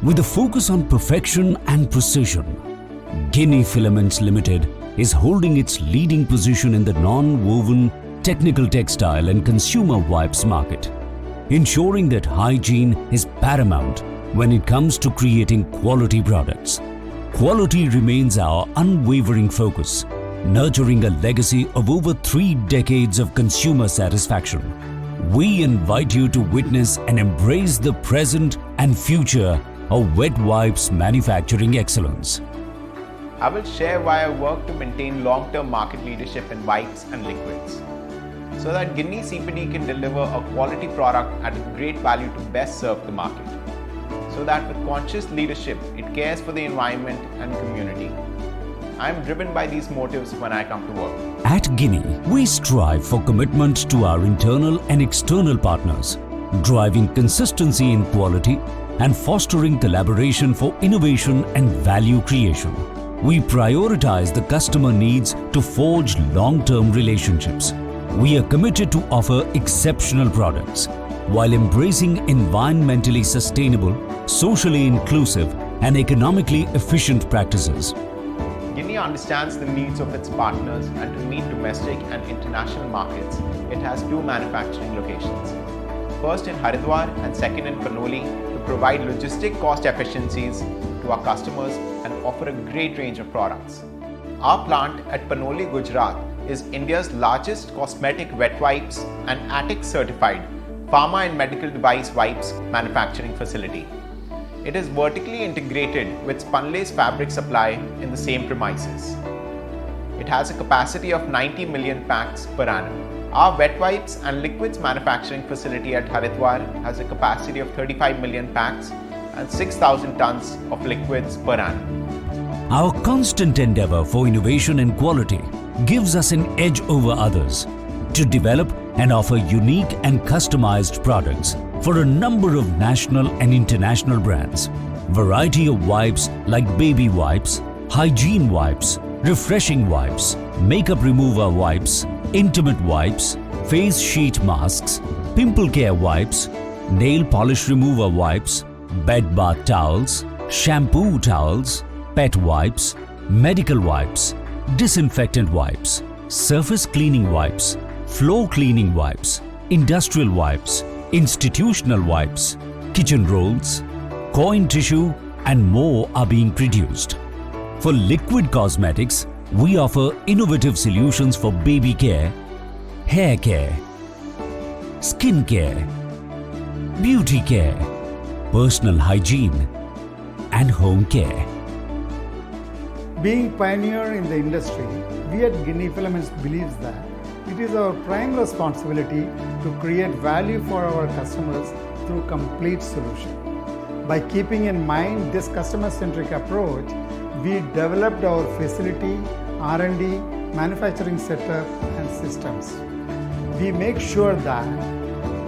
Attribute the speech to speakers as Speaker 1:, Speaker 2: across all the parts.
Speaker 1: With a focus on perfection and precision, Ginni Filaments Limited is holding its leading position in the non-woven technical textile and consumer wipes market, ensuring that hygiene is paramount when it comes to creating quality products. Quality remains our unwavering focus, nurturing a legacy of over 3 decades of consumer satisfaction. We invite you to witness and embrace the present and future of wet wipes manufacturing excellence.
Speaker 2: I will share why I work to maintain long-term market leadership in wipes and liquids, so that Ginni CPD can deliver a quality product at a great value to best serve the market, so that with conscious leadership, it cares for the environment and community. I am driven by these motives when I come to work.
Speaker 1: At Ginni, we strive for commitment to our internal and external partners, driving consistency in quality and fostering collaboration for innovation and value creation. We prioritize the customer needs to forge long-term relationships. We are committed to offer exceptional products while embracing environmentally sustainable, socially inclusive, and economically efficient practices.
Speaker 2: Ginni understands the needs of its partners, and to meet domestic and international markets, it has 2 manufacturing locations. First in Haridwar and second in Panoli, to provide logistic cost efficiencies to our customers and offer a great range of products. Our plant at Panoli, Gujarat is India's largest cosmetic wet wipes and ATIC certified pharma and medical device wipes manufacturing facility. It is vertically integrated with spunlace fabric supply in the same premises. It has a capacity of 90 million packs per annum. Our wet wipes and liquids manufacturing facility at Haridwar has a capacity of 35 million packs and 6,000 tons of liquids per annum.
Speaker 1: Our constant endeavor for innovation and quality gives us an edge over others to develop and offer unique and customized products for a number of national and international brands. Variety of wipes like baby wipes, hygiene wipes, refreshing wipes, makeup remover wipes, intimate wipes, face sheet masks, pimple care wipes, nail polish remover wipes, bed bath towels, shampoo towels, pet wipes, medical wipes, disinfectant wipes, surface cleaning wipes, floor cleaning wipes, industrial wipes, institutional wipes, kitchen rolls, coin tissue, and more are being produced. For liquid cosmetics, we offer innovative solutions for baby care, hair care, skin care, beauty care, personal hygiene, and home care.
Speaker 3: Being pioneer in the industry, we at Ginni Filaments believes that it is our prime responsibility to create value for our customers through complete solution. By keeping in mind this customer-centric approach, we developed our facility, R&D, manufacturing setup and systems. We make sure that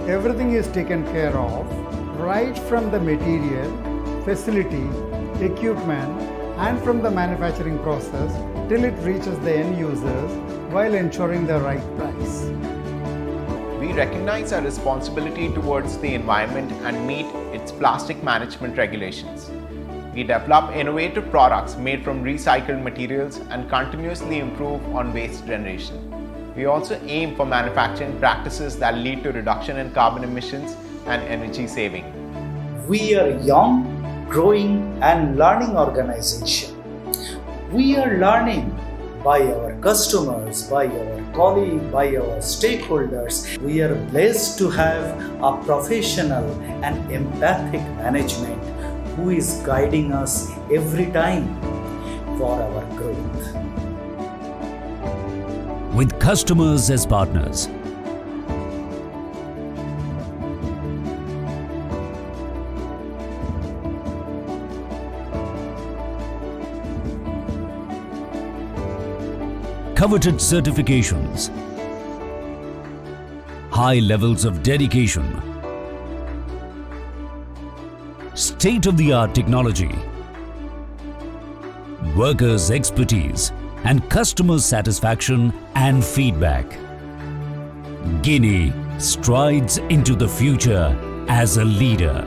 Speaker 3: everything is taken care of right from the material, facility, equipment and from the manufacturing process till it reaches the end users while ensuring the right price.
Speaker 2: We recognize our responsibility towards the environment and meet its plastic management regulations. We develop innovative products made from recycled materials and continuously improve on waste generation. We also aim for manufacturing practices that lead to reduction in carbon emissions and energy saving.
Speaker 4: We are a young, growing and learning organization. We are learning by our customers, by our colleagues, by our stakeholders. We are blessed to have a professional and empathic management who is guiding us every time for our growth.
Speaker 1: With customers as partners, coveted certifications, high levels of dedication, state-of-the-art technology, workers' expertise, and customer satisfaction and feedback, Ginni strides into the future as a leader.